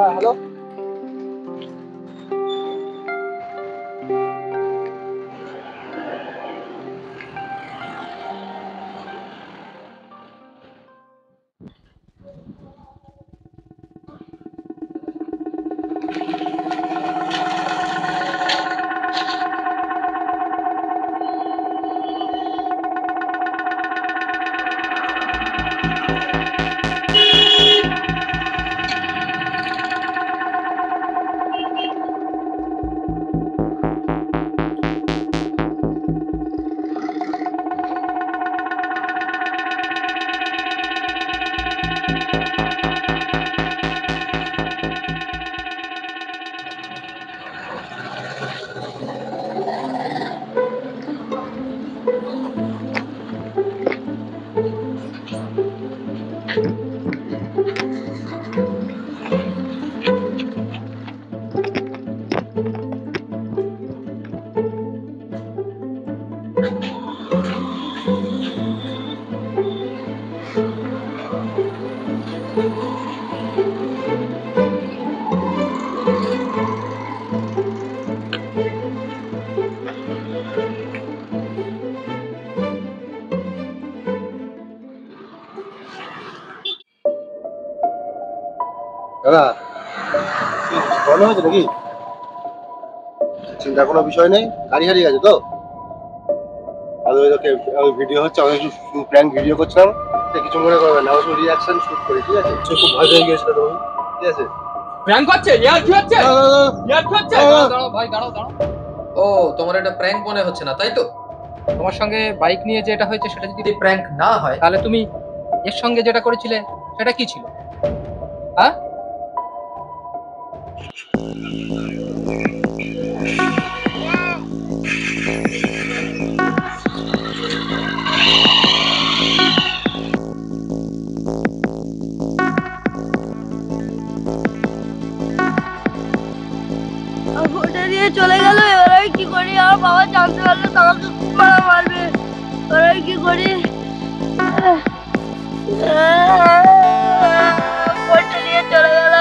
Hello. দাদা, problem হয়েছে নাকি? চিন্তা কোনো বিষয় নেই, গাড়ি হারিয়ে গেছে তো। আর ওই ভিডিও হচ্ছে, আমি একটু প্র্যাঙ্ক ভিডিও করছিলাম, কিছু মনে করবেন না, ওই রিয়াকশন শুট করি, ঠিক আছে? সে খুব ভয় পেয়ে গিয়েছিল তখন, ঠিক আছে? প্র্যাঙ্ক হচ্ছে, ইয়ার কি হচ্ছে? ইয়ার কি হচ্ছে? দাঁড়াও ভাই, দাঁড়াও। ও, তোমার এটা প্র্যাঙ্ক মনে হচ্ছে না, তাই তো? তোমার সঙ্গে বাইক নিয়ে যেটা হয়েছে সেটা যদি যদি প্র্যাঙ্ক না হয় তাহলে তুমি এর সঙ্গে যেটা করেছিলে সেটা কি ছিল? হ্যাঁ? ওটা দিয়ে চলে গেল। এবার আমি কি করি? আমার বাবা জানতে পারলে তো আমাকে খুব মারা মারবে। এবার আমি কি করি? ফোনটা নিয়ে চলে গেল।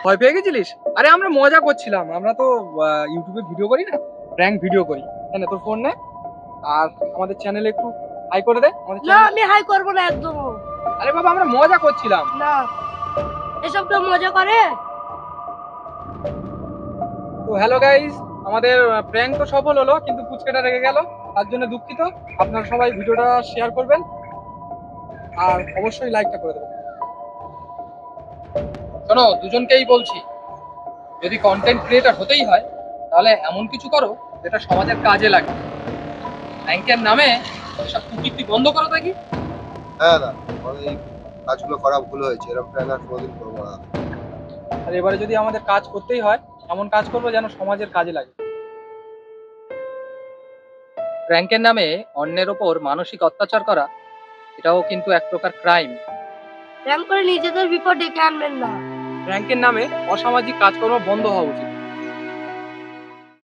ভয় পেয়ে গেছিলিস? আরে আমরা মজা করছিলাম, আমরা তো ইউটিউবে ভিডিও করি না, প্র্যাঙ্ক ভিডিও করি। তাই না? তোর ফোন নে আর আমাদের চ্যানেলে একটু হাই করে দে আমাদের না, চ্যানেল। আমি হাই করবো না একদম। আরে বাবা, আমরা মজা করছিলাম। না, এসব কেউ মজা করে? তো হ্যালো গাইস, আমাদের প্র্যাঙ্ক তো সফল হলো, কিন্তু পুচকেটা রেগে গেল, তার জন্য দুঃখিত। আপনারা সবাই ভিডিওটা শেয়ার করবেন আর অবশ্যই লাইকটা করে দেবেন। শোনো, দুজনকেই বলছি, যদি কন্টেন্ট ক্রিয়েটর হতেই হয় তাহলে এমন কিছু করো যেটা সমাজের কাজে লাগে। প্র্যাঙ্কের নামে এসব কুকীর্তি বন্ধ করো দেখি। হ্যাঁ দাদা, আমার এই কাজগুলো করা ভুল হয়েছে, এরকম প্র্যাঙ্ক আর কোনোদিন করবো না। আর এবারে যদি আমাদের কাজ করতেই হয়, এমন কাজ করবো যেন সমাজের কাজে লাগে। প্র্যাঙ্কের নামে অন্যের ওপর মানসিক অত্যাচার করা, এটাও কিন্তু এক প্রকার ক্রাইম। প্র্যাঙ্ক করে নিজেদের বিপদ ডেকে আনবেন না। প্র্যাঙ্কের নামে অসামাজিক কাজকর্ম বন্ধ হওয়া উচিত।